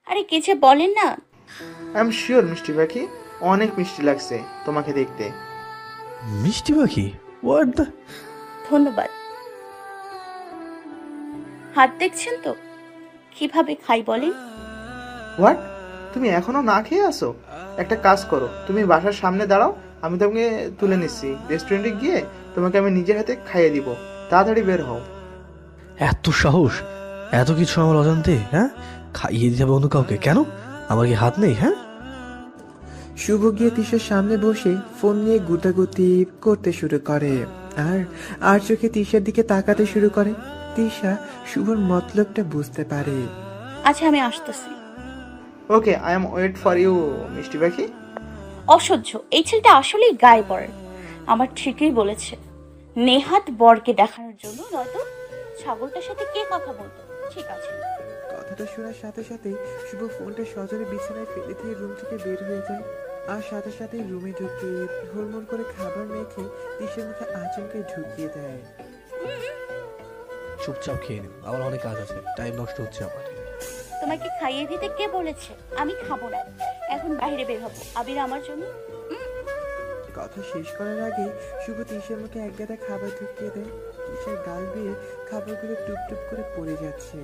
আরে কে যে বলেন না। আই এম শিওর মিষ্টি পাখি, অনেক মিষ্টি লাগছে তোমাকে দেখতে। মিষ্টি পাখি? What the? ধন্যবাদ। হাত দেখছেন তো কিভাবে খাই বলেন? হোয়াট? তুমি এখনো না খেয়ে আসো? একটা কাজ করো, তুমি বাসার সামনে দাঁড়াও, আমি তোমাকে তুলে নিচ্ছি। রেস্টুরেন্টে গিয়ে তোমাকে আমি নিজের হাতে খাইয়ে দিব। তাড়াতাড়ি বের হও। এত সাহস, এত কিছু আমার অজান্তে? হ্যাঁ, খাইয়ে দিতে হবে অন্য কাউকে? কেন? আমার কি হাত নেই? হ্যাঁ। শুভ গিয়ে তিশার সামনে বসে ফোন নিয়ে গুতাগুতি করতে শুরু করে আর আর চোখে তিশার দিকে তাকাতে শুরু করে। তিশা শুভর মতলবটা বুঝতে পারে। আচ্ছা আমি আসতেছি। Okay, I am wait for you মিষ্টি পাখি। অসহ্য, এই ছেলেটা আসলেই গায়ে পড়ে। আমার ঠিকই বলেছে, নেহাত বরকে দেখানোর জন্য, নয়তো ছাগলটার সাথে কে কথা বলতো। ঠিক আছে। কথাটা শোনার সাথে সাথে শুভ ফোনটা সজোরে বিছানায় ফেলে দিয়ে রুম থেকে বের হয়ে যায় আর সাথে সাথে রুমে ঢুকে হুড়মুড় করে খাবার মেখে তিশার মুখে আচমকে ঢুকিয়ে দেয়। চুপচাপ খেয়ে নিন, আমার অনেক কাজ আছে, টাইম নষ্ট হচ্ছে আমার। তোমাকে খাইয়ে দিতে কে বলেছে? আমি খাবো না, এখন বাইরে বের হবো। আবির আমার জন্য। কথা শেষ করার আগে শুভ তিশার মুখে এক গাদা খাবার ঢুকিয়ে দেয়। তিশার গাল দিয়ে খাবারগুলো টুপটুপ করে পড়ে যাচ্ছে।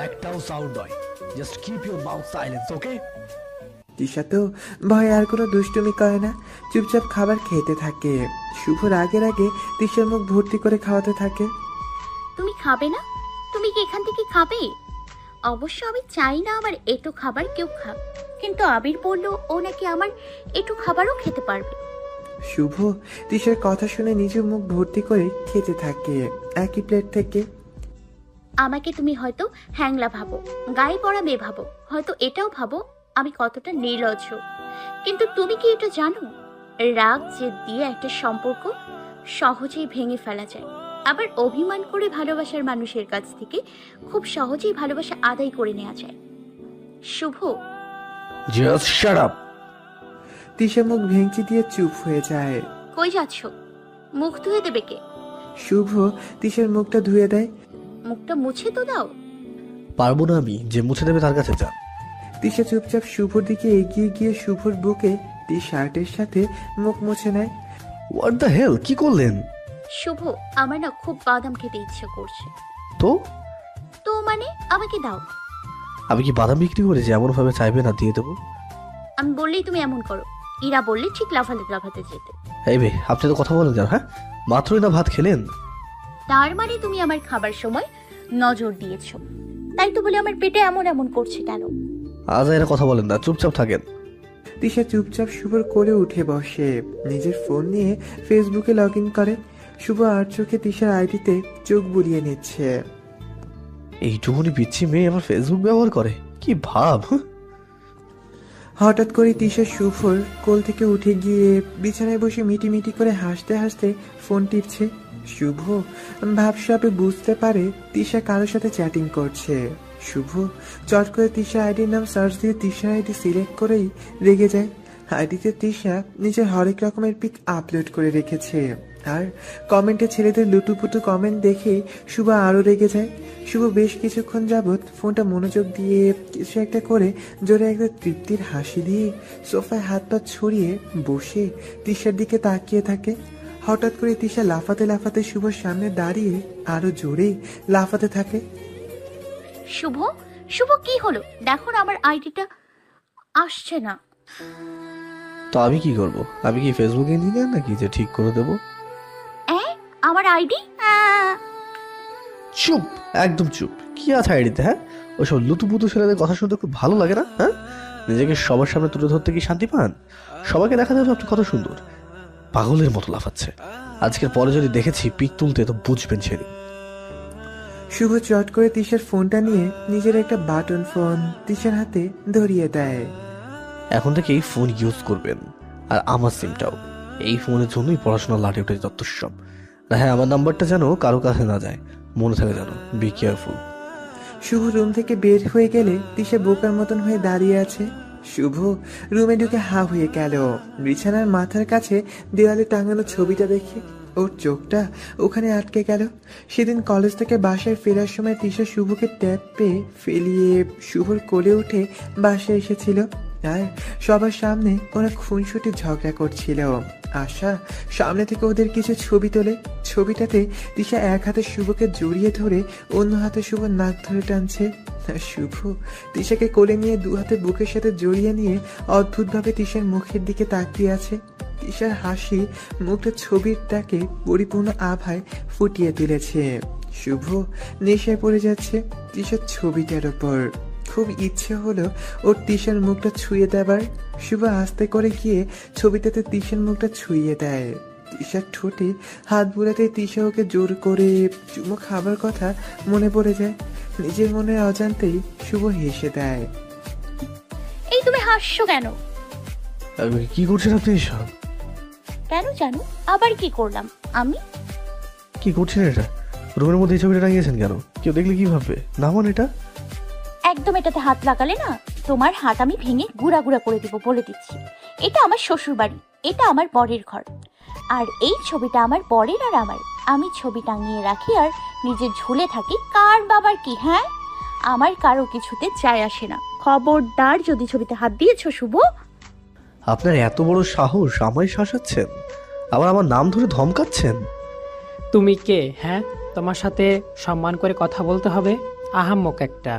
একটাও সাউন্ড নয়, just keep your mouth silence, okay? Tisha তো ভয়ে আর কোনো দুষ্টুমি করে না, চুপচাপ খাবার খেতে থাকে। শুভর আগের আগে তিশার মুখ ভর্তি করে খাওয়াতে থাকে। তুমি খাবে না? তুমি কি এখান থেকে খাবে? অবশ্য আমি চাই না আমার এটো খাবার কেউ খাক, কিন্তু আবির বলল ও নাকি আমার এটো খাবারও খেতে পারবে। শুভ তিশার কথা শুনে নিজের মুখ ভর্তি করে খেতে থাকে একই প্লেট থেকে। আমাকে তুমি হয়তো হ্যাংলা ভাবো, গায়ে পড়া মেয়ে ভাবো, হয়তো এটাও ভাবো আমি কতটা নির্লজ্জ, কিন্তু তুমি কি এটা জানো রাগ জেদ দিয়ে একটা সম্পর্ক সহজেই ভেঙে ফেলা যায়, আবার অভিমান করে ভালোবাসার মানুষের কাছ থেকে খুব সহজেই ভালোবাসা আদায় করে নেওয়া যায়। শুভ, জাস্ট শাট আপ। তিশা মুখ ভেঙচি দিয়ে চুপ হয়ে যায়। কই যাচ্ছ? মুখ ধুয়ে দেবে কে? শুভ তিশার মুখটা ধুয়ে দেয়। মুখটা মুছে তো দাও। পারবো না আমি, যে মুছে দেবে তার কাছে যান। তিশা চুপচাপ শুভর দিকে এগিয়ে গিয়ে শুভর বুকে টি শার্টের সাথে মুখ মুছে নেয়। হোয়াট দ্য হেল, কি করলেন? শুভ, আমার না খুব বাদাম খেতে ইচ্ছে করছে। তো তো মানে আমাকে দাও। আমি কি বাদাম বিক্রি করে যে এমন ভাবে চাইবে না দিয়ে দেবো? আমি বললেই তুমি এমন করো, ইরা বললে ঠিক লাফাতে লাফাতে যেতে। এই বে, আপনি তো কথা বলেন যান। হ্যাঁ, মাত্রই না ভাত খেলেন। তার মানে তুমি আমার খাবার সময় নজর দিয়েছো, তাই তো বলে আমার পেটে এমন এমন করছে কেন? আজ এরা কথা বলেন না, চুপচাপ থাকেন। তিশা চুপচাপ শুভর কোলে উঠে বসে নিজের ফোন নিয়ে ফেসবুকে লগ ইন করে। শুভ আর চোখে তিশার আইডিতে চোখ বুলিয়ে নিচ্ছে। এইটুকুনি পিচ্ছি মেয়ে আমার ফেসবুক ব্যবহার করে, কি ভাব! হঠাৎ করে তিশা শুভর কোল থেকে উঠে গিয়ে বিছানায় বসে মিটি মিটি করে হাসতে হাসতে ফোন টিপছে। শুভ ভাবসাবে বুঝতে পারে তিশা কারোর সাথে চ্যাটিং করছে। শুভ চট করে তিশা আইডির নাম সার্চ দিয়ে তিশার আইডি সিলেক্ট করেই রেগে যায়। আইডিতে তিশা নিজের হরেক রকমের পিক আপলোড করে রেখেছে আর কমেন্টে ছেলেদের লুটুপুটু কমেন্ট দেখে শুভ আরো রেগে যায়। শুভ বেশ কিছুক্ষণ যাবৎ ফোনটা মনোযোগ দিয়ে কিছু একটা করে জোরে একটা তৃপ্তির হাসি দিয়ে সোফায় হাত পা ছড়িয়ে বসে তিশার দিকে তাকিয়ে থাকে। হঠাৎ করে তিশা লাফাতে লাফাতে শুভর সামনে দাঁড়িয়ে আরো জোরে লাফাতে থাকে। শুভ, শুভ কি হলো? দেখো না আমার আইডিটা আসছে না। তো আমি কি করব? আমি কি ফেসবুক ইঞ্জিনিয়ার নাকি যে ঠিক করে দেবো? আমার আইডি? চুপ, একদম চুপ। কি আছে আইডিতে? হ্যাঁ, ওইসব লুতুপুতু ছেলেদের কথা শুনতে খুব ভালো লাগে না? হ্যাঁ, নিজেকে সবার সামনে তুলে ধরতে কি শান্তি পান? সবাইকে দেখাতে হবে আপনি কত সুন্দর। পাগলের মতো লাফাচ্ছে। আজকের পরে যদি দেখেছি পিক তুলতে, তো বুঝবেন সেদিন। শুভ চট করে তিশার ফোনটা নিয়ে নিজের একটা বাটন ফোন তিশার হাতে ধরিয়ে দেয়। এখন থেকে এই ফোন ইউজ করবেন, আর আমার সিমটাও। এই ফোনের জন্যই পড়াশোনা লাটে উঠে যথেষ্ট। হ্যাঁ, আমার নাম্বারটা যেন কারো কাছে না যায়, মনে থাকে যেন। Be careful. শুভ রুম থেকে বের হয়ে গেলে তিশা বোকার মতন হয়ে দাঁড়িয়ে আছে। শুভ রুমে ঢুকে হা হয়ে গেল। বিছানার মাথার কাছে দেওয়ালে টাঙানো ছবিটা দেখে ওর চোখটা ওখানে আটকে গেল। সেদিন কলেজ থেকে বাসায় ফেরার সময় তিশা শুভকে ট্যাপ পেয়ে ফেলিয়ে শুভর কোলে উঠে বাসায় এসেছিল। আর সবার সামনে ওরা খুনসুটি ঝগড়া করছিল। আশা সামনে থেকে ওদের কিছু ছবি তোলে। ছবিটাতে তিশা এক হাতে শুভকে জড়িয়ে ধরে অন্য হাতে শুভ নাক ধরে টানছে। আর শুভ তিশাকে কোলে নিয়ে দু হাতে বুকের সাথে জড়িয়ে নিয়ে অদ্ভুতভাবে তিশার মুখের দিকে তাকিয়ে আছে। তিশার হাসি মুখটা ছবিটাকে পরিপূর্ণ আভায় ফুটিয়ে তুলেছে। শুভ নেশায় পড়ে যাচ্ছে তিশার ছবিটার ওপর। খুব ইচ্ছে হলো ওর তিশার মুখটা ছুঁয়ে দেবার। শুভ আস্তে করে গিয়ে ছবিটাতে তিশার মুখটা ছুঁয়ে দেয়। তিশার ঠোঁটে হাত বুলাতে তিশা ওকে জোর করে চুমো খাবার কথা মনে পড়ে যায়। নিজের মনে অজান্তেই শুভ হেসে দেয়। এই তুমি হাসছো কেন? কি করছেন আপনি এসব? কেন জানো আবার কি করলাম আমি? কি করছেন এটা? রুমের মধ্যে এই ছবিটা টাঙিয়েছেন কেন? কেউ দেখলে কি ভাববে? নামান এটা। একদম এটাতে হাত লাগালে না তোমার হাত আমি ভেঙে গুড়া গুড়া করে দিব, বলে দিচ্ছি। এটা আমার শ্বশুর বাড়ি, এটা আমার বরের ঘর, আর এই ছবিটা আমার বরের আর আমার। আমি ছবি টাঙিয়ে রাখি আর নিজে ঝুলে থাকি, কার বাবার কি? হ্যাঁ, আমার কারো কিছুতে যায় আসে না। খবরদার যদি ছবিতে হাত দিয়েছো শুভ। আপনার এত বড় সাহস আমায় শাসাচ্ছেন, আবার আমার নাম ধরে ধমকাচ্ছেন। তুমি কে? হ্যাঁ, তোমার সাথে সম্মান করে কথা বলতে হবে? আহাম্মক একটা।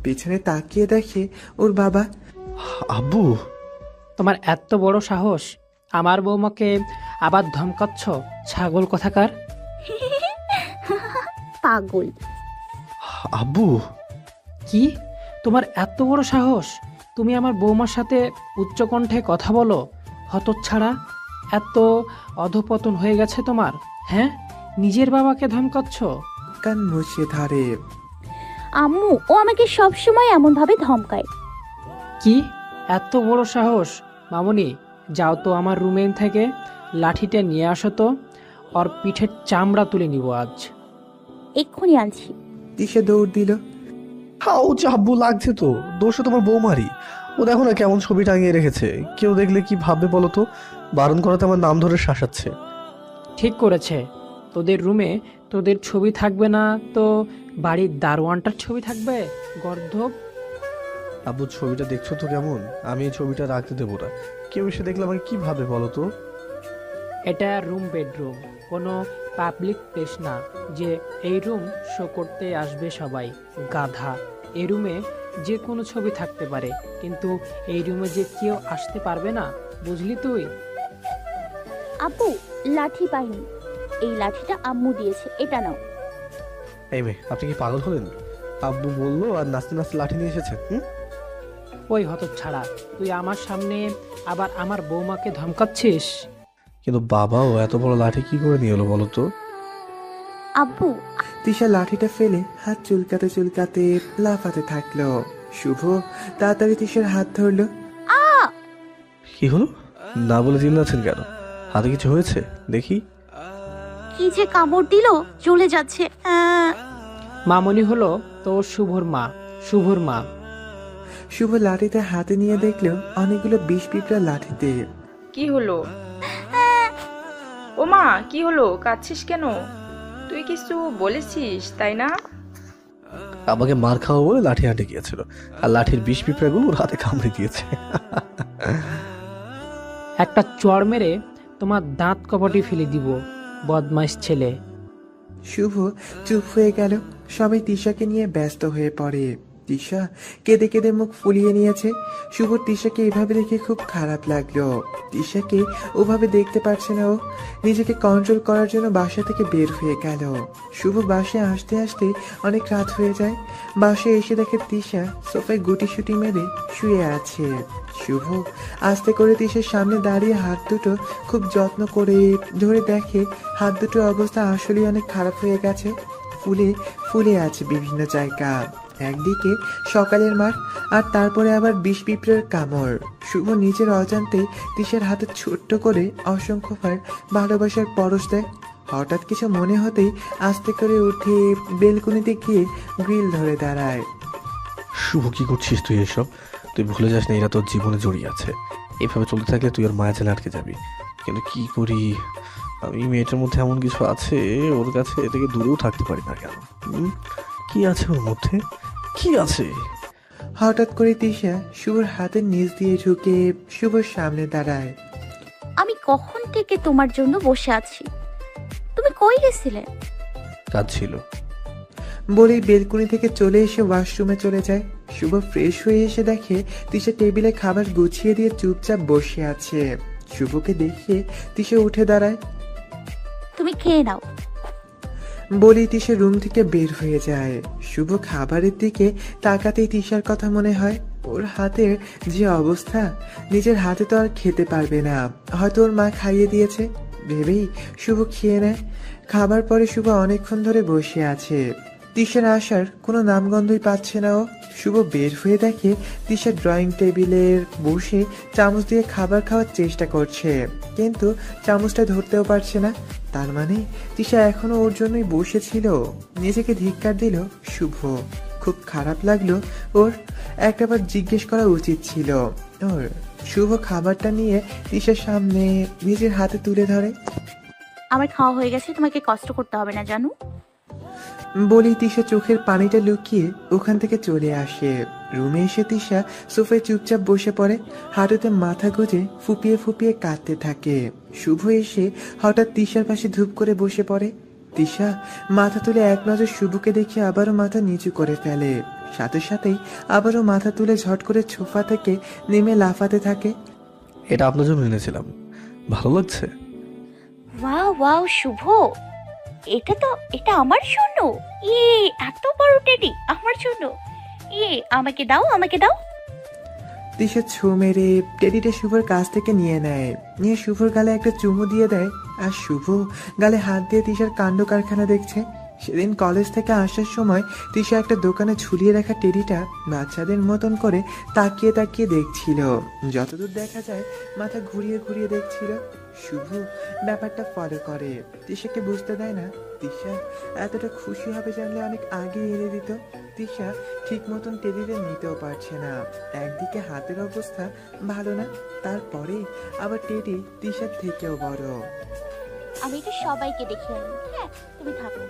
পেছনে তাকিয়ে দেখে ওর বাবা। আব্বু, তোমার এত বড় সাহস, আমার বৌমাকে আবার ধমকাচ্ছ? ছাগল কোথাকার। পাগল। আব্বু। কি? তোমার এত বড় সাহস, তুমি আমার বৌমার সাথে উচ্চকণ্ঠে কথা বলো? হতচ্ছাড়া, এত অধপতন হয়ে গেছে তোমার? হ্যাঁ, নিজের বাবাকে ধমকাচ্ছ? কান মুছে ধরে। আম্মু ও আমাকে সবসময় এমন ভাবে ধমকায়। কি এত বড় সাহস? মামুনি, যাও তো আমার রুমে থেকে লাঠিটা নিয়ে আসো তো, ওর পিঠের চামড়া তুলে নিব আজ। এক্ষুনি আনছি। তিশা দৌড় দিল। হাও আব্বু, লাগছে তো। দোষ তো তোমার বৌমারই। ও দেখো না কেমন ছবি টাঙিয়ে রেখেছে। কেউ দেখলে কি ভাববে বলো তো? বারণ করাতে আমার নাম ধরে শাসাচ্ছে। ঠিক করেছে। তোদের রুমে তোদের ছবি থাকবে না তো বাড়ির দারোয়ানটার ছবি থাকবে? গর্ধব। আব্বু, ছবিটা দেখছো তো কেমন? আমি এই ছবিটা রাখতে দেবো না। কেউ এসে দেখলে আমাকে কি ভাবে বলো তো? এটা রুম বেডরুম, কোনো পাবলিক প্লেস না যে এই রুম শো করতে আসবে সবাই। গাধা, এই রুমে যে কোনো ছবি থাকতে পারে, কিন্তু এই রুমে যে কেউ আসতে পারবে না, বুঝলি তুই? আব্বু, লাঠি পাইনি, এই লাঠিটা আম্মু দিয়েছে, এটা নাও। এই মেয়ে, আপনি কি পাগল হলেন? আব্বু বললো আর নাচতে নাচতে লাঠি নিয়ে এসেছেন। ওই হতচ্ছাড়া, তুই আমার সামনে আবার আমার বৌমাকে ধমকাচ্ছিস? কিন্তু বাবাও এত বড় লাঠি কি করে নিয়ে এলো বলো তো? আব্বু। তিশা লাঠিটা ফেলে হাত চুলকাতে চুলকাতে লাফাতে থাকলো। শুভ তাড়াতাড়ি তিশার হাত ধরলো। কি হলো? না বলে চিল্লাচ্ছেন কেন? হাতে কিছু হয়েছে দেখি। কি যে কামড় দিল, চলে যাচ্ছে। মামনি হলো তোর শুভর মা। শুভর মা। শুভ লাঠিতে হাতে নিয়ে দেখলো অনেকগুলো বিষ পিঁপড়া লাঠিতে। কি হলো? ও মা, কি হলো? কাঁদছিস কেন? তুই কিছু বলেছিস তাই না? আমাকে মার খাওয়া বলে লাঠি হাঁটে গিয়েছিল, আর লাঠির বিষ পিঁপড়াগুলো ওর হাতে কামড়ে দিয়েছে। একটা চড় মেরে তোমার দাঁত কপাটি ফেলে দিব, বদমাইশ ছেলে। শুভ চুপ হয়ে গেল। সবাই তিশাকে নিয়ে ব্যস্ত হয়ে পড়ে। তিশা কেঁদে কেঁদে মুখ ফুলিয়ে নিয়েছে। শুভ তিশাকে এভাবে দেখে খুব খারাপ লাগলো। তিশাকে ওভাবে দেখতে পারছে না ও। নিজেকে কন্ট্রোল করার জন্য বাসা থেকে বের হয়ে গেল। শুভ বাসায় আসতে আসতে অনেক রাত হয়ে যায়। বাসায় এসে দেখে তিশা সোফায় গুটি সুটি মেরে শুয়ে আছে। শুভ আস্তে করে তিশার সামনে দাঁড়িয়ে হাত দুটো খুব যত্ন করে ধরে দেখে হাত দুটোর অবস্থা আসলে অনেক খারাপ হয়ে গেছে। ফুলে ফুলে আছে বিভিন্ন জায়গা। একদিকে সকালের মাঠ, আর তারপরে আবার বিষ পিঁপড়ের কামড়। শুভ নিজের অজান্তে তিশার হাতে ছোট্ট করে অসংখ্যবার ভালোবাসার পরশ দেয়। হঠাৎ কিছু মনে হতেই আস্তে করে উঠে বেলকুনিতে গিয়ে গ্রিল ধরে দাঁড়ায়। শুভ, কি করছিস তুই এসব? তুই ভুলে যাস না এরা তোর জীবনে জড়িয়ে আছে। এভাবে চলতে থাকলে তুই ওর মায়া জালে আটকে যাবি। কিন্তু কি করি? আমি মেয়েটার মধ্যে এমন কিছু আছে, ওর কাছে থেকে দূরেও থাকতে পারি না কেন? কি আছে ওর মধ্যে? কি আছে? হঠাৎ করে তিশা শুভর হাতের নিচ দিয়ে ঢুকে শুভর সামনে দাঁড়ায়। আমি কখন থেকে তোমার জন্য বসে আছি, তুমি কই গেছিলে? কাজ ছিল। বলেই বেলকুনি থেকে চলে এসে ওয়াশরুমে চলে যায়। শুভ ফ্রেশ হয়ে এসে দেখে তিশা টেবিলে খাবার গুছিয়ে দিয়ে চুপচাপ বসে আছে। শুভকে দেখে তিশা উঠে দাঁড়ায়। তুমি খেয়ে নাও। বলেই তিশা রুম থেকে বের হয়ে যায়। শুভ খাবারের দিকে তাকাতেই তিশার কথা মনে হয়। ওর হাতের যে অবস্থা, নিজের হাতে তো আর খেতে পারবে না, হয়তো ওর মা খাইয়ে দিয়েছে ভেবেই শুভ খেয়ে নেয়। খাবার পরে শুভ অনেকক্ষণ ধরে বসে আছে। তিশার আসার কোনো নামগন্ধই পাচ্ছে না ও। শুভ বের হয়ে দেখে তিশা ড্রয়িং টেবিলের বসে চামচ দিয়ে খাবার খাওয়ার চেষ্টা করছে, কিন্তু চামচটা ধরতেও পারছে না। তার মানে তিশা এখনো ওর জন্যই বসেছিল। নিজেকে ধিক্কার দিল শুভ। খুব খারাপ লাগলো ওর। একটাবার জিজ্ঞেস করা উচিত ছিল ওর। শুভ খাবারটা নিয়ে তিশার সামনে নিজের হাতে তুলে ধরে। আমার খাওয়া হয়ে গেছে, তোমাকে কষ্ট করতে হবে না জানো। বলেই তিশা চোখের পানিটা লুকিয়ে ওখান থেকে চলে আসে। রুমে এসে তিশা সোফায় চুপচাপ বসে পড়ে, হাঁটুতে মাথা গুঁজে ফুপিয়ে ফুপিয়ে কাঁদতে থাকে। শুভ এসে হঠাৎ তিশার পাশে ধূপ করে বসে পড়ে। তিশা মাথা তুলে এক নজর শুভকে দেখে আবারও মাথা নিচু করে ফেলে। সাথে সাথেই আবারও মাথা তুলে ঝট করে সোফা থেকে নেমে লাফাতে থাকে। এটা আপনার জন্য এনেছিলাম, ভালো লাগছে? ওয়াও ওয়াও শুভ, এটা আমার জন্য? এত বড় টেডি আমার জন্য? আমাকে দাও, আমাকে দাও। তিশা ছো মেরে টেডিটা শুভর কাছ থেকে নিয়ে নেয়। নিয়ে শুভর গালে একটা চুমু দিয়ে দেয়। আর শুভ গালে হাত দিয়ে তিশার কাণ্ড কারখানা দেখছে। সেদিন কলেজ থেকে আসার সময় তিশা একটা দোকানে ঝুলিয়ে রাখা টেডিটা বাচ্চাদের মতন করে তাকিয়ে তাকিয়ে দেখছিল। যতদূর দেখা যায় মাথা ঘুরিয়ে ঘুরিয়ে দেখছিল। শুভ ব্যাপারটা ফলো করে, তিশাকে বুঝতে দেয় না। তিশা এতটা খুশি হবে জানলে অনেক আগে এনে দিত। তিশা ঠিক মতন টেডিটা নিতেও পারছে না। একদিকে হাতের অবস্থা ভালো না, তারপরে আবার টেডি তিশার থেকেও বড়। আমি এটা সবাইকে দেখে আনি, হ্যাঁ তুমি থাকো।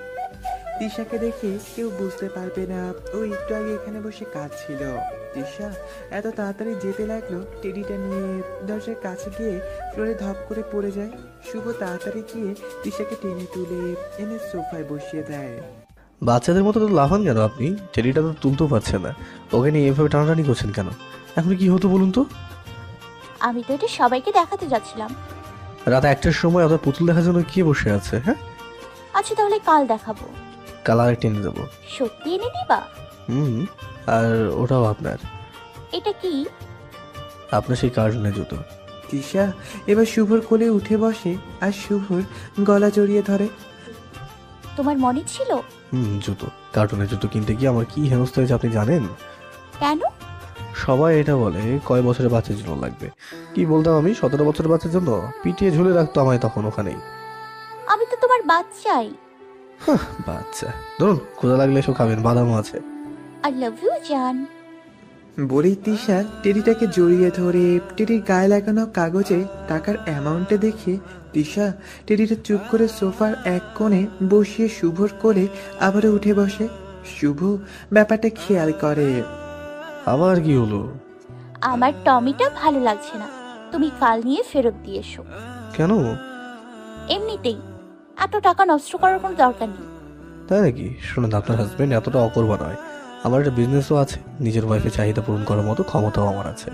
তিশাকে দেখে কেউ বুঝতে পারবে না ও একটু আগে এখানে বসে কাঁদছিল। তিশা এত তাড়াতাড়ি যেতে লাগলো, টেডিটা নিয়ে দরজার কাছে গিয়ে ফ্লোরে ধপ করে পড়ে যায়। শুভ তাড়াতাড়ি গিয়ে তিশাকে টেনে তুলে এনে সোফায় বসিয়ে দেয়। বাচ্চাদের মতো তো লাফান কেন আপনি? টেডিটা তো তুলতেও পারছে না, ওকে নিয়ে এভাবে টানাটানি করছেন কেন? এখন কি হতো বলুন তো? আমি তো এটা সবাইকে দেখাতে যাচ্ছিলাম। রাত 1টার সময় আপনার পুতুল দেখার জন্য কে বসে আছে? হ্যাঁ, আচ্ছা তাহলে কাল দেখাবো। কাল আরেকটা এনে দেবো। সত্যি এনে দিবা? আর ওটাও আপনার। এটা কি? আপনার সেই কার্টুনের জুতো। তিশা এবার শুভর কোলে উঠে বসে আর শুভর গলা জড়িয়ে ধরে। তোমার মনে ছিল? জুতো, কার্টুনের জুতো কিনতে গিয়ে আমার কি হেনস্থা হয়েছে আপনি জানেন? কেন? সবাই এটা বলে কয় বছরের বাচ্চার জন্য লাগবে। কি বলতাম আমি? 17 বছরের বাচ্চার জন্য। পিটিয়ে ঝুলে রাখতো আমায় তখন ওখানেই। আমি তো তোমার বাচ্চাই। বাচ্চা, ধরুন ক্ষুধা লাগলে এসব খাবেন, বাদামও আছে। আই লাভ ইউ জান। বলেই তিশা টেডিটাকে জড়িয়ে ধরে টেডির গায়ে লাগানো কাগজে টাকার অ্যামাউন্টে দেখে তিশা টেডিটা চুপ করে সোফার এক কোণে বসিয়ে শুভর কোলে আবারও উঠে বসে। শুভ ব্যাপারটা খেয়াল করে। আবার কি হলো? আমার টমিটা ভালো লাগছে না, তুমি কাল নিয়ে ফেরত দিয়ে এসো। কেন? এমনিতেই, এত টাকা নষ্ট করার কোনো দরকার নেই। তাই নাকি? শুনুন, আপনার হাজবেন্ড এতটা অকর্মা নয়। আমার একটা বিজনেসও আছে, নিজের ওয়াইফের চাহিদা পূরণ করার মতো ক্ষমতাও আমার আছে।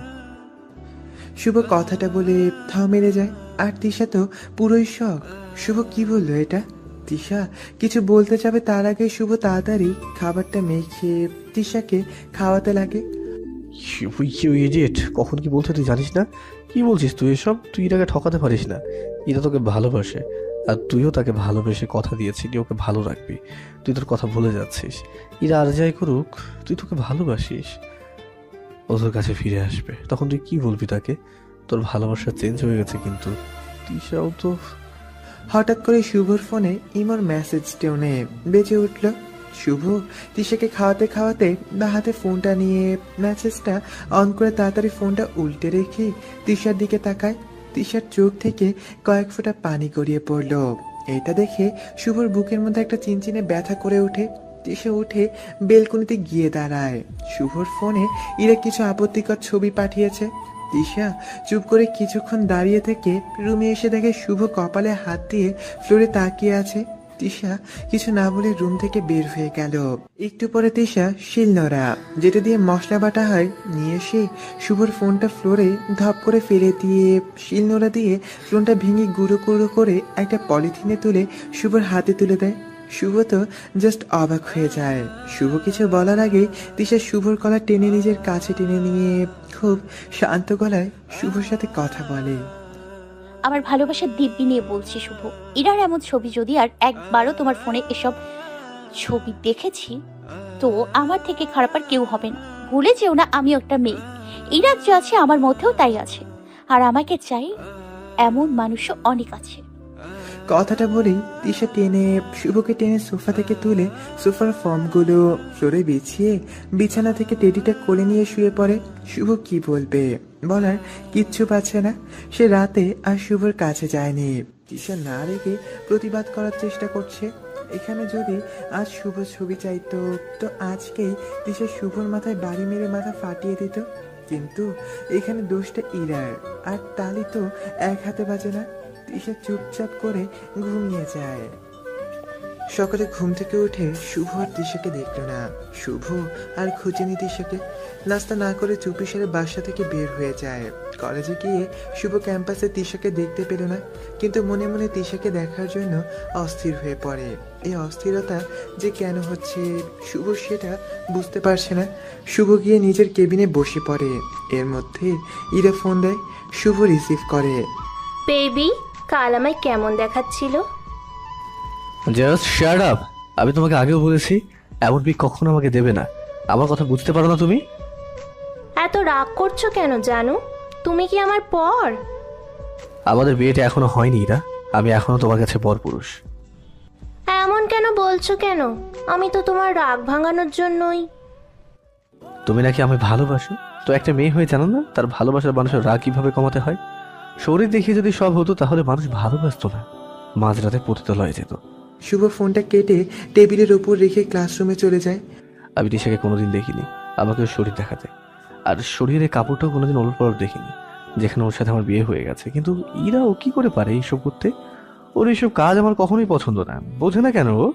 শুভ কথাটা বলে থাও মেরে যায়। আর তিশা তো পুরোই শখ। শুভ কি বললো এটা? তিশা কিছু বলতে যাবে তার আগে শুভ তাড়াতাড়ি খাবারটা মেখে তিশাকে খাওয়াতে লাগে। ইডিয়েট, কখন কি বলছে তুই জানিস না? কি বলছিস তুই এসব? তুই এটাকে ঠকাতে পারিস না। এটা তোকে ভালোবাসে, আর তুইও তাকে ভালোবেসে কথা দিয়েছিলি ওকে ভালো রাখবি। তুই তোর কথা ভুলে যাচ্ছিস। এরা আর যাই করুক, তুই তোকে ভালোবাসিস। ও তোর কাছে ফিরে আসবে, তখন তুই কি বলবি তাকে? তোর ভালোবাসা চেঞ্জ হয়ে গেছে কিন্তু। তিশাও তো। হঠাৎ করে শুভর ফোনে ইমোর মেসেজ টেনে বেজে উঠল। শুভ তিশাকে খাওয়াতে খাওয়াতে বা হাতে ফোনটা নিয়ে মেসেজটা অন করে তাড়াতাড়ি ফোনটা উল্টে রেখে তিশার দিকে তাকায়। তিশার চোখ থেকে কয়েক ফোঁটা পানি গড়িয়ে পড়ল। এটা দেখে শুভর বুকের মধ্যে একটা চিনচিনে ব্যথা করে ওঠে। তিশা উঠে বেলকনিতে গিয়ে দাঁড়ায়। শুভর ফোনে ইরা কিছু আপত্তিকর ছবি পাঠিয়েছে। তিশা চুপ করে কিছুক্ষণ দাঁড়িয়ে থেকে রুমে এসে দেখে শুভ কপালে হাত দিয়ে ফ্লোরে তাকিয়ে আছে। তিশা কিছু না বলে রুম থেকে বের হয়ে গেল। একটু পরে তিশা শিলনোড়া, যেটা দিয়ে মশলা বাটা হয়, নিয়ে এসে শুভর ফোনটা ফ্লোরে ধপ করে ফেলে দিয়ে শিলনোড়া দিয়ে ফোনটা ভেঙে গুঁড়ো গুঁড়ো করে একটা পলিথিনে তুলে শুভর হাতে তুলে দেয়। শুভ তো জাস্ট অবাক হয়ে যায়। শুভ কিছু বলার আগে তিশা শুভর গলা টেনে নিজের কাছে টেনে নিয়ে খুব শান্ত গলায় শুভর সাথে কথা বলে। আমার ভালোবাসার দিব্যি নিয়ে বলছি শুভ, ইরার এমন ছবি যদি আর একবারও তোমার ফোনে এসব ছবি দেখেছি তো আমার থেকে খারাপ আর কেউ হবে না। ভুলে যেও না আমিও একটা মেয়ে, ইরার যে আছে আমার মধ্যেও তাই আছে, আর আমাকে চাই এমন মানুষও অনেক আছে। কথাটা বলেই তিশা শুভকে টেনে সোফা থেকে তুলে সোফার ফর্মগুলো ফ্লোরে বিছিয়ে বিছানা থেকে টেডিটা কোলে নিয়ে শুয়ে পড়ে। শুভ কি বলবে, বলার কিচ্ছু পাচ্ছে না। সে রাতে আর শুভর কাছে যায়নি। তিশা না রেগে প্রতিবাদ করার চেষ্টা করছে। এখানে যদি আজ শুভ ছবি চাইতো তো আজকেই তিশা শুভর মাথায় বাড়ি মেরে মাথা ফাটিয়ে দিত। কিন্তু এখানে দোষটা ইরার, আর তালি তো এক হাতে বাজে না। তিশা চুপচাপ করে ঘুমিয়ে যায়। সকালে ঘুম থেকে উঠে শুভ আর তিশাকে দেখল না। শুভ আর খুঁজেনি তিশাকে। নাস্তা না করে চুপি সেরে বাসা থেকে বের হয়ে যায়। কলেজে গিয়ে শুভ ক্যাম্পাসে তিশাকে দেখতে পেল না, কিন্তু মনে মনে তিশাকে দেখার জন্য অস্থির হয়ে পড়ে। এই অস্থিরতা যে কেন হচ্ছে শুভ সেটা বুঝতে পারছে না। শুভ গিয়ে নিজের কেবিনে বসে পড়ে। এর মধ্যে ইরা ফোন দেয়। শুভ রিসিভ করে। বেবি, কাল আমায় কেমন দেখাচ্ছিল? Just shut up. আমি তোমাকে আগেও বলেছি এমন পিক কখনো আমাকে দেবে না। আমার কথা বুঝতে পারো না তুমি? এত রাগ করছো কেন জানু? তুমি কি আমার পর? আমাদের বিয়েটা এখনো হয়নি ইরা। আমি এখনো তোমার কাছে পরপুরুষ। এমন কেন বলছো কেন? আমি তো তোমার রাগ ভাঙানোর জন্যই। তুমি নাকি আমি ভালোবাসো, তো একটা মেয়ে হয়ে জানো না তার ভালোবাসার মানুষের রাগ কিভাবে কমাতে হয়? শরীর দেখিয়ে যদি সব হতো তাহলে মানুষ ভালোবাসতো না, মাঝরাতে পতিত লয়ে যেত। শুভ ফোনটা কেটে টেবিলের উপর রেখে ক্লাসরুমে চলে যায়। আমি তিশাকে কোনোদিন দেখিনি আমাকে ওর শরীর দেখাতে, আর শরীরের কাপড়টাও কোনোদিন ওলট দেখিনি, যেখানে ওর সাথে আমার বিয়ে হয়ে গেছে। কিন্তু ইরা ও কি করে পারে এইসব করতে? ওর এইসব কাজ আমার কখনোই পছন্দ না। বোঝে না কেন ও?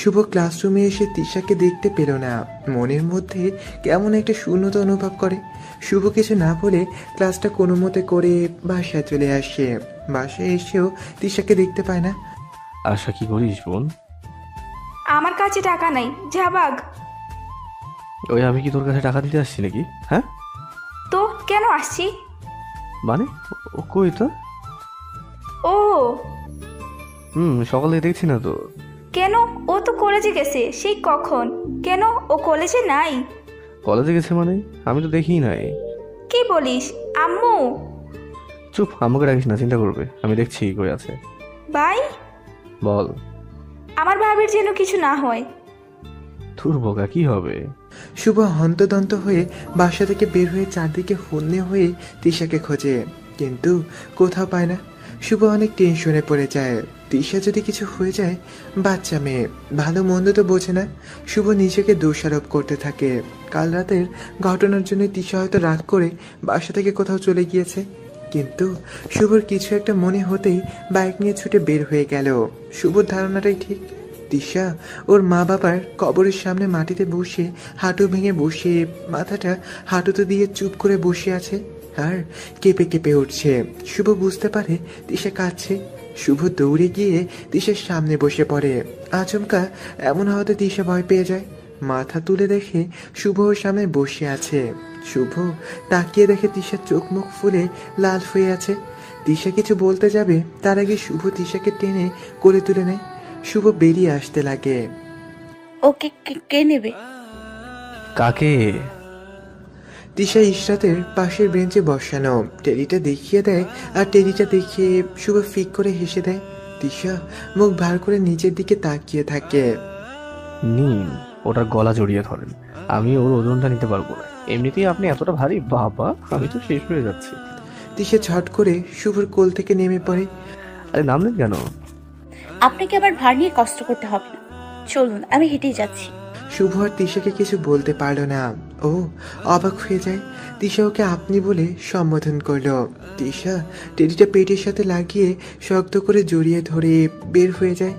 শুভ ক্লাসরুমে এসে তিশাকে দেখতে পেল না। মনের মধ্যে কেমন একটা শূন্যতা অনুভব করে। শুভ কিছু না বলে ক্লাসটা কোনো মতে করে বাসায় চলে আসে। বাসায় এসেও তিশাকে দেখতে পায় না। আশা, কি করিস বোন? আমার কাছে টাকা নাই, যা ভাগ। ওই আমি কি তোর কাছে টাকা দিতে আসছি নাকি? হ্যাঁ, তো কেন আসছি? মানে ও কই তো? ও সকালে দেখছি না তো। কেন? ও তো কলেজে গেছে সেই কখন। কেন ও কলেজে নাই? কলেজে গেছে মানে? আমি তো দেখিই নাই। কি বলিস? আম্মু? চুপ, আমাকে রাখিস না, চিন্তা করবে। আমি দেখছি কই আছে। ভাই? বল। আমার ভাবির যেন কিছু না হয়। তোর বোকা, কি হবে? শুভ হন্তদন্ত হয়ে বাসা থেকে বের হয়ে চারদিকে হন্যে হয়ে তিশাকে খোঁজে, কিন্তু কোথাও পায় না। শুভ অনেক টেনশনে পড়ে যায়। তিশা যদি কিছু হয়ে যায়, বাচ্চা মেয়ে, ভালো মন্দ তো বোঝে না। শুভ নিজেকে দোষারোপ করতে থাকে। কাল রাতের ঘটনার জন্য তিশা হয়তো রাগ করে বাসা থেকে কোথাও চলে গিয়েছে। কিন্তু শুভর কিছু একটা মনে হতেই বাইক নিয়ে ছুটে বের হয়ে গেল। শুভর ধারণাটাই ঠিক। তিশা ওর মা বাবার কবরের সামনে মাটিতে বসে হাঁটু ভেঙে বসে মাথাটা হাঁটুতে দিয়ে চুপ করে বসে আছে আর কেঁপে কেঁপে উঠছে। শুভ বুঝতে পারে তিশা কাঁদছে। শুভ দৌড়ে গিয়ে তিশার সামনে বসে পড়ে। আচমকা এমন হওয়াতে তিশা ভয় পেয়ে যায়। মাথা তুলে দেখে শুভ ওর সামনে বসে আছে। শুভ তাকিয়ে দেখে তিশার চোখ মুখ ফুলে লাল হয়ে আছে। তিশা কিছু বলতে যাবে তার আগে শুভ তিশাকে টেনে কোলে তুলে নেয়। শুভ বেরিয়ে আসতে লাগে। ওকে কে নেবে? কাকে? তিশা ইশরাতের পাশের বেঞ্চে বসানো। টেরিটা দেখিয়ে দেয় আর টেরিটা দেখিয়ে শুভ ফিক করে হেসে দেয়। তিশা মুখ ভার করে নিচের দিকে তাকিয়ে থাকে। নিন, ওটার গলা জড়িয়ে ধরেন। আমি ওর ওজনটা নিতে পারবো না। এমনিতেই আপনি এতটা ভারী। বাবা, আমি তো শেষ হয়ে যাচ্ছি। তিশা ঝট করে শুভর কোল থেকে নেমে পড়ে। আরে নামলেন কেন? আপনাকে আবার ভার নিয়ে কষ্ট করতে হবে না, চলুন আমি হেঁটেই যাচ্ছি। শুভ আর তিশাকে কিছু বলতে পারল না। ও অবাক হয়ে যায়। তিশা ওকে আপনি বলে সম্বোধন করলো। তিশা টেডিটা পেটের সাথে লাগিয়ে শক্ত করে জড়িয়ে ধরে বের হয়ে যায়।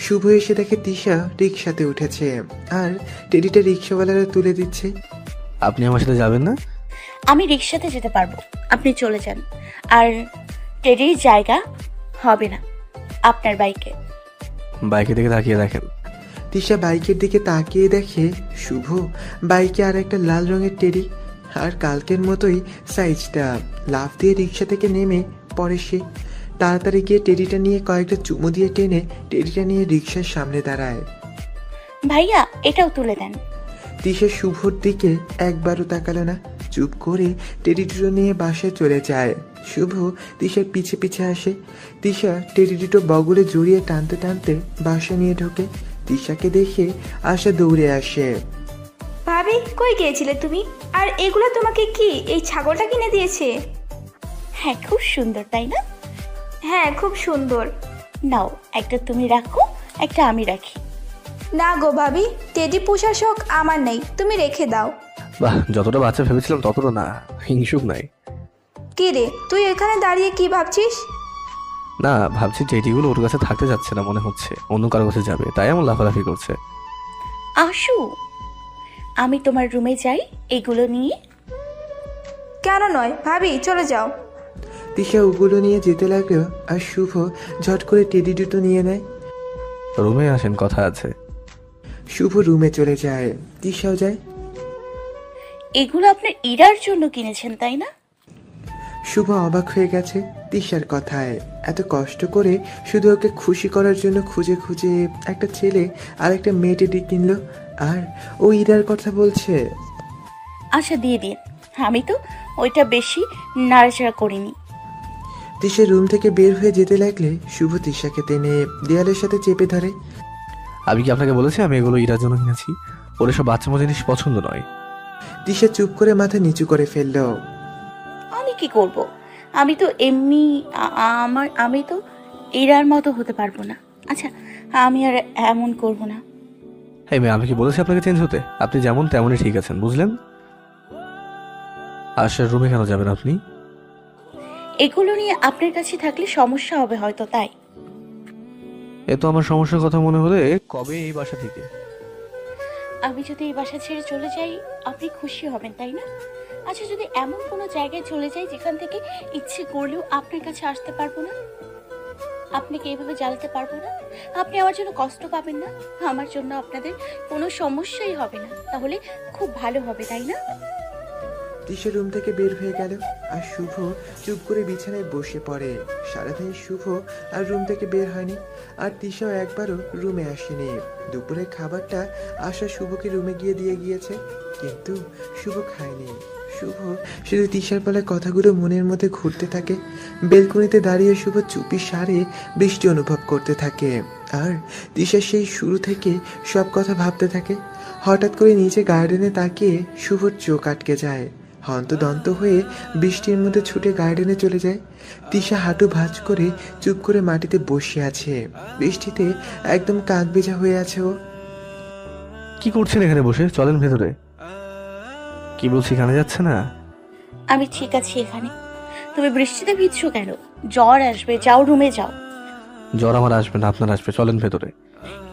শুভ এসে দেখে তিশা রিক্সাতে উঠেছে আর টেডিটা রিক্সাওয়ালারা তুলে দিচ্ছে। আপনি আমার সাথে যাবেন না? আমি রিক্সাতে যেতে পারবো, আপনি চলে যান। আর টেডির জায়গা হবে না আপনার বাইকে। বাইকের দিকে তাকিয়ে দেখেন। তিশা বাইকের দিকে তাকিয়ে দেখে শুভ বাইকে আর একটা লাল রঙের টেডি। আর কালকের মতোই সাইজটা। লাফ দিয়ে রিক্সা থেকে নেমে পড়ে সে। তাড়াতাড়ি গিয়ে টেডিটা নিয়ে কয়েকটা চুমু দিয়ে টেনে টেডিটা নিয়ে রিক্সার সামনে দাঁড়ায়। ভাইয়া এটাও তুলে দেন। তিশা শুভর দিকে একবারও তাকালো না, চুপ করে টেডি দুটো নিয়ে বাসায় চলে যায়। শুভ তিশার পিছে পিছে আসে। তিশা টেডি দুটো বগলে জড়িয়ে টানতে টানতে বাসা নিয়ে ঢোকে। তিশাকে দেখে আশা দৌড়ে আসে। ভাবি কই গিয়েছিলে তুমি? আর এগুলো তোমাকে কি এই ছাগলটা কিনে দিয়েছে? হ্যাঁ খুব সুন্দর তাই না? হ্যাঁ খুব সুন্দর। নাও, একটা তুমি রাখো, একটা আমি রাখি। না গো ভাবি, টেডি পোষার শখ আমার নেই, তুমি রেখে দাও। বাহ, যতটা বাচ্চা ভেবেছিলাম ততটা না, হিংসুক নাই। কি রে তুই এখানে দাঁড়িয়ে কি ভাবছিস? না, ভাবছি টেডিগুলো ওর কাছে থাকতে যাচ্ছে না, মনে হচ্ছে অন্য কারো কাছে যাবে, তাই এমন লাফালাফি করছে। আসু, আমি তোমার রুমে যাই এগুলো নিয়ে। কেন নয় ভাবি, চলে যাও। তিশা ওগুলো নিয়ে যেতে লাগলো আর শুভ ঝট করে টেডি দুটো নিয়ে নেয়। রুমে আসেন, কথা আছে। শুভ রুমে চলে যায়, তিশাও যায়। এগুলো আপনার ইরার জন্য কিনেছেন তাই না? শুভ অবাক হয়ে গেছে তিশার কথায়। এত কষ্ট করে শুধু ওকে খুশি করার জন্য খুঁজে খুঁজে একটা ছেলে আর একটা মেয়ে টেডি কিনলো, আর ও ইরার কথা বলছে। আচ্ছা দিয়ে দিন, আমি তো ওইটা বেশি নাড়াচাড়া করিনি। তিশা রুম থেকে বের হয়ে যেতে লাগলে শুভ তিশাকে টেনে দেয়ালের সাথে চেপে ধরে। আমি কি আপনাকে বলেছি আমি এগুলো ইরার জন্য কিনেছি? ওর এসব বাচ্চা মজা জিনিস পছন্দ নয়। তিশা চুপ করে মাথা নিচু করে ফেললো। আমি কি করব? আমি তো এমনি আমি তো ইরার মতো হতে পারবো না। আচ্ছা আমি আর এমন করব না। হ্যাঁ মেয়ে, আমি কি বলেছি আপনাকে চেঞ্জ হতে? আপনি যেমন তেমনই ঠিক আছেন, বুঝলেন? আশার রুমে কেন যাবেন আপনি? এগুলো নিয়ে আপনার কাছে থাকলে সমস্যা হবে হয়তো, তাই। এ তো আমার সমস্যার কথা মনে হলে কবে এই বাসা থেকে। আমি যদি এই বাসা ছেড়ে চলে যাই আপনি খুশি হবেন তাই না? আচ্ছা যদি এমন কোনো জায়গায় চলে যাই যেখান থেকে ইচ্ছে করলেও আপনার কাছে আসতে পারবো না, আপনাকে এইভাবে জ্বালাতে পারবো না, আপনি আমার জন্য কষ্ট পাবেন না, আমার জন্য আপনাদের কোনো সমস্যাই হবে না, তাহলে খুব ভালো হবে তাই না? তিশা রুম থেকে বের হয়ে গেল আর শুভ চুপ করে বিছানায় বসে পড়ে। সারাদিন শুভ আর রুম থেকে বের হয়নি, আর তিশাও একবারও রুমে আসেনি। দুপুরের খাবারটা আশা শুভকে রুমে গিয়ে দিয়ে গিয়েছে, কিন্তু শুভ খায়নি। শুভ শুধু তিশার বলা কথাগুলো মনের মধ্যে ঘুরতে থাকে। বেলকনিতে দাঁড়িয়ে শুভ চুপি সারে বৃষ্টি অনুভব করতে থাকে, আর তিশা সেই শুরু থেকে সব কথা ভাবতে থাকে। হঠাৎ করে নিচে গার্ডেনে তাকিয়ে শুভর চোখ আটকে যায়। হন্তদন্ত হয়ে বৃষ্টির মধ্যে ছুটে গার্ডেনে চলে যায়। তিশা হাঁটু ভাঁজ করে চুপ করে মাটিতে বসে আছে। বৃষ্টিতে একদম কাক ভেজা হয়ে আছে ও। কি করছেন এখানে বসে? চলেন ভেতরে। কি বলছি, কানে যাচ্ছে না? আমি ঠিক আছি এখানে, তুমি বৃষ্টিতে ভিজছো কেন? জ্বর আসবে, যাও রুমে যাও। জ্বর আমার আসবে না, আপনার আসবে, চলেন ভেতরে।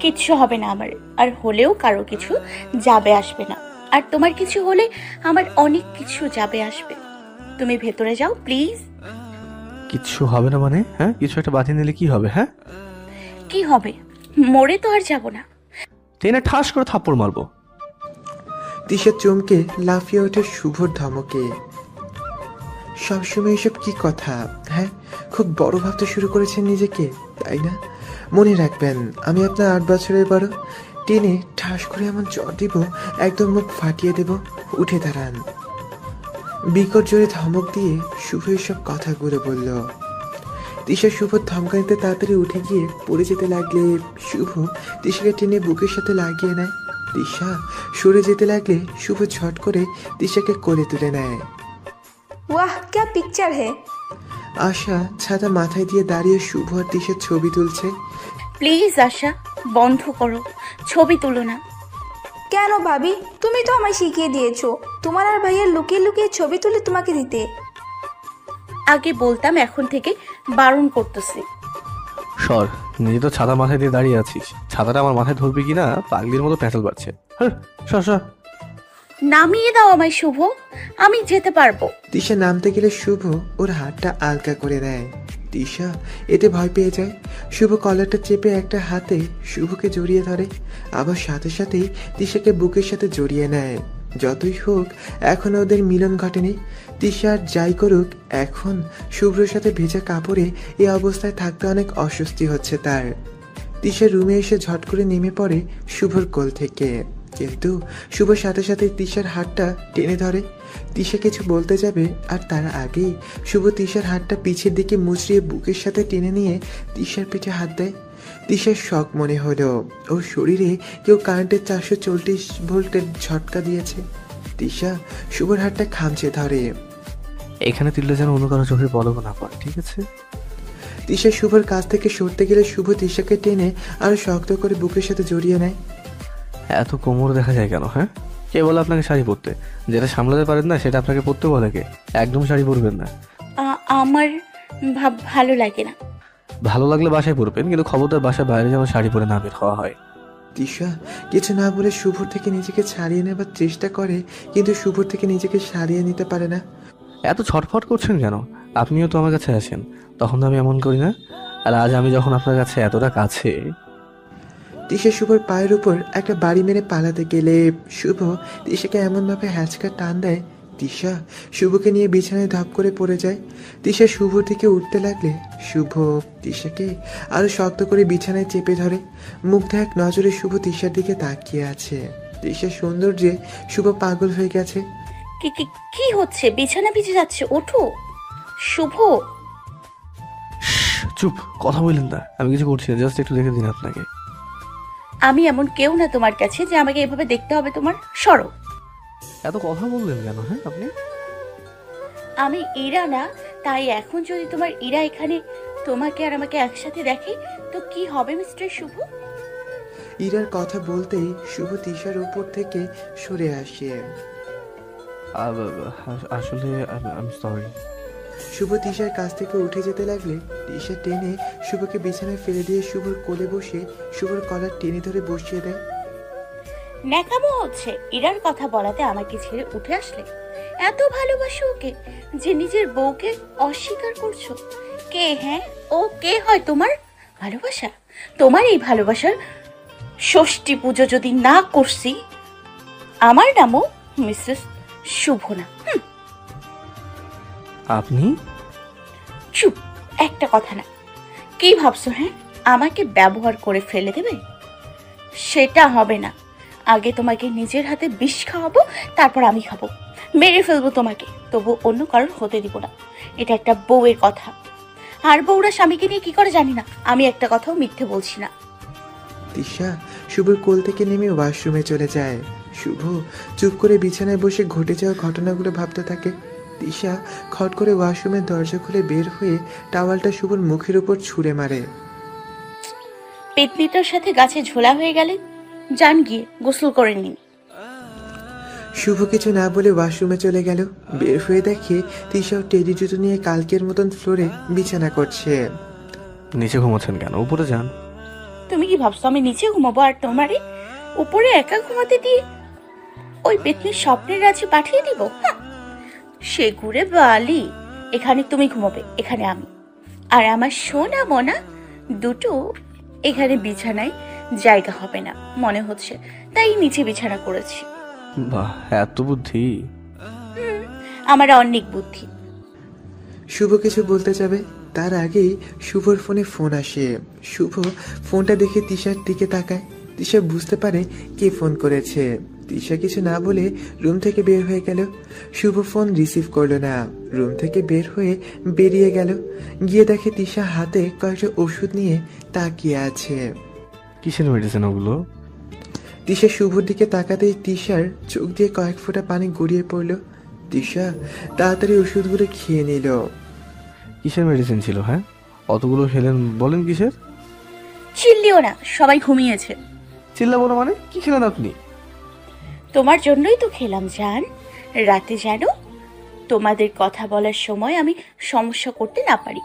কিচ্ছু হবে না আমার, আর হলেও কারো কিছু যাবে আসবে না, আর তোমার কিছু হলে আমার অনেক কিছু যাবে আসবে। তুমি ভেতরে যাও প্লিজ। কিচ্ছু হবে না মানে? হ্যাঁ, কিছু একটা বাতিল নিলে কি হবে? হ্যাঁ কি হবে? মরে তো আর যাবো না। টেনে ঠাস করে থাপ্পড় মারবো। তিশা চমকে লাফিয়ে ওঠে শুভর ধমকে। সবসময় এসব কি কথা? হ্যাঁ, খুব বড় ভাবতে শুরু করেছেন নিজেকে, তাই না? মনে রাখবেন আমি আপনার 8 বছরের বড়। টেনে ঠাস করে এমন জ্বর দিব একদম মুখ ফাটিয়ে দেব। উঠে দাঁড়ান। বিকট জোরে ধমক দিয়ে শুভ এসব কথাগুলো বলল। তিশা শুভর ধমকানিতে তাড়াতাড়ি উঠে গিয়ে পড়ে যেতে লাগলে শুভ তিশাকে টেনে বুকের সাথে লাগিয়ে নেয়। তিশা সরে যেতে লাগলে শুভ ঝট করে তিশাকে কোলে তুলে নেয়। वाह क्या पिक्चर है। আশা ছাতা মাথায় দিয়ে দাঁড়িয়ে শুভ আর তিশার ছবি তুলছে। প্লিজ আশা, বন্ধ করো, ছবি তুলো না। কেন ভাবি, তুমি তো আমায় শিখিয়ে দিয়েছো তোমার আর ভাইয়ের লুকিয়ে লুকিয়ে ছবি তুলে তোমাকে দিতে। আগে বলতাম, এখন থেকে বারণ করতেছি। সর, নিজে তো ছাতা মাথায় দিয়ে দাঁড়িয়ে আছিস, ছাতাটা আমার মাথায় ধরবি কিনা পাগলির মতো প্যাঁচাল পাচ্ছে। হ্যাঁ, সর সর। নামিয়ে দাও আমায় শুভ, আমি যেতে পারবো। তিশা নামতে গেলে শুভ ওর হাতটা আলগা করে দেয়। তিশা এতে ভয় পেয়ে যায়। শুভ কলারটা চেপে একটা হাতে শুভকে জড়িয়ে ধরে, আবার সাথে সাথেই তিশাকে বুকের সাথে জড়িয়ে নেয়। যতই হোক এখন ওদের মিলন ঘটেনি। তিশা আর যাই করুক, এখন শুভ্রর সাথে ভেজা কাপড়ে এই অবস্থায় থাকতে অনেক অস্বস্তি হচ্ছে তার। তিশা রুমে এসে ঝট করে নেমে পড়ে শুভর কোল থেকে, কিন্তু শুভ সাথে সাথে তিশার হাতটা টেনে ধরে। তিশা কিছু বলতে যাবে, আর তার আগেই শুভ তিশার হাতটা পিছের দিকে মুচড়িয়ে বুকের সাথে টেনে নিয়ে তিশার পিঠে হাত দেয়। তিশার শখ মনে হলো ওর শরীরে কেউ কারেন্টের 440 ভোল্টের ঝটকা দিয়েছে। তিশা শুভর হাতটা খামচে ধরে। এখানে তুললে যেন অন্য কারো চোখের পলক না পড়ে, ঠিক আছে? তিশা শুভর কাছ থেকে সরতে গেলে শুভ তিশাকে টেনে আরো শক্ত করে বুকের সাথে জড়িয়ে নেয়। এত কোমর দেখা যায় কেন? হ্যাঁ, কে বলে আপনাকে শাড়ি পরতে? যেটা সামলাতে পারেন না সেটা আপনাকে পরতে বলে কে? একদম শাড়ি পরবেন না। আমার ভালো লাগে না। ভালো লাগলে বাসায় পরবেন, কিন্তু খবরদার বাসার বাইরে যেন শাড়ি পরে না বের হওয়া হয়। তিশা কিছু না বলে শুভর থেকে নিজেকে ছাড়িয়ে নেবার চেষ্টা করে, কিন্তু শুভর থেকে নিজেকে ছাড়িয়ে নিতে পারে না। এত ছটফট করছেন কেন? আপনিও তো আমার কাছে আসেন, তখন তো আমি এমন করি না। আর আজ আমি যখন আপনার কাছে এতটা কাছে। তিশা শুভর পায়ের উপর একটা বাড়ি মেরে পালাতে গেলে শুভ তিশাকে এমনভাবে হ্যাচকা টান দেয়, তিশা শুভকে নিয়ে বিছানায় ধপ করে পড়ে যায়। তিশা শুভর দিকে উঠতে লাগলে শুভ তিশাকে আরো শক্ত করে বিছানায় চেপে ধরে। মুগ্ধ এক নজরে শুভ তিশার দিকে তাকিয়ে আছে। তিশার সৌন্দর্যে শুভ পাগল হয়ে গেছে। কি হচ্ছে? বিছানা ভিজে যাচ্ছে, ওঠো শুভ। চুপ, কথা বললেন না। আমি কিছু করছি না, জাস্ট একটু দেখে দিন আপনাকে। আমি এমন কেউ না তোমার কাছে যে আমাকে এভাবে দেখতে হবে তোমার। সরো। এত কথা বললেন কেন? হ্যাঁ, আপনি? আমি ইরা না, তাই এখন যদি তোমার ইরা এখানে তোমাকে আর আমাকে একসাথে দেখে তো কি হবে মিস্টার শুভ? ইরার কথা বলতেই শুভ তিশার উপর থেকে সরে আসে। আসলে আমি সরি। শুভ তিশার কাছ থেকে উঠে যেতে লাগলে তিশা টেনে শুভকে বিছানায় ফেলে দিয়ে শুভর কোলে বসে শুভর কলার টেনে ধরে বসিয়ে দেয়। ন্যাকামো হচ্ছে। ইরার কথা বলাতে আমাকে ছেড়ে উঠে আসলে? এত ভালোবাসো ওকে যে নিজের বউকে অস্বীকার করছো? কে? হ্যাঁ, ও কে হয় তোমার? ভালোবাসা? তোমার এই ভালোবাসার ষষ্ঠী পুজো যদি না করছি, আমার নামও মিসেস শুভ না। আপনি? চুপ, একটা কথা না। কি ভাবছো? হ্যাঁ, আমাকে ব্যবহার করে ফেলে দেবে? সেটা হবে না। আগে তোমাকে নিজের হাতে বিষ খাওয়াবো, তারপর আমি খাবো। মেরে ফেলবো তোমাকে, তবু অন্য কারণ হতে দিব না। এটা একটা বউয়ের কথা, আর বউরা স্বামীকে নিয়ে কি করে জানি না। আমি একটা কথাও মিথ্যে বলছি না। তিশা শুভর কোল থেকে নেমে ওয়াশরুমে চলে যায়। শুভ চুপ করে বিছানায় বসে ঘটে যাওয়া ঘটনাগুলো ভাবতে থাকে। তিশা খট করে ওয়াশরুমের দরজা খুলে বের হয়ে টাওয়ালটা শুভর মুখের উপর ছুঁড়ে মারে। পেতনিটার সাথে গাছে ঝোলা হয়ে গেলে, যান গিয়ে গোসল করে নিন। শুভ কিছু না বলে ওয়াশরুমে চলে গেল। বের হয়ে দেখে তিশাও টেডি জুতো নিয়ে কালকের মতন ফ্লোরে বিছানা করছে। নিচে ঘুমাচ্ছেন কেন? উপরে যান। তুমি কি ভাবছো আমি নিচে ঘুমাবো আর তোমারে উপরে একা ঘুমাতে দিয়ে ওই পেতনির স্বপ্নের রাজ্যে পাঠিয়ে দিব? সে ঘুরে বালি। এখানে তুমি ঘুমাবে, এখানে আমি, আর আমার সোনা মনা দুটো এখানে বিছানায় জায়গা হবে না মনে হচ্ছে, তাই নিচে বিছানা করেছি। বাহ, এত বুদ্ধি! আমার অনেক বুদ্ধি। শুভ কিছু বলতে যাবে, তার আগেই শুভর ফোনে ফোন আসে। শুভ ফোনটা দেখে তিশার দিকে তাকায়। তিশা বুঝতে পারে কে ফোন করেছে। তিশা কিছু না বলে রুম থেকে বের হয়ে গেল। শুভ ফোন রিসিভ করলো না। রুম থেকে বের হয়ে বেরিয়ে গেল। গিয়ে দেখে তিশা হাতে কয়েকটা ওষুধ নিয়ে তাকিয়ে আছে। কিসের মেডিসিন ওগুলো? তিশা শুভর দিকে তাকাতেই তিশার চোখ দিয়ে কয়েক ফোঁটা পানি গড়িয়ে পড়ল। তিশা তাড়াতাড়ি ওষুধগুলো খেয়ে নিল। কিসের মেডিসিন ছিল? হ্যাঁ, অতগুলো খেলেন, বলেন কিসের? চিল্লিও না, সবাই ঘুমিয়েছে। চিল্লাবো না মানে? কি খেলেন আপনি? তোমার জন্যই তো খেলাম জান। রাতে যেন তোমাদের কথা বলার সময় আমি সমস্যা করতে না পারি।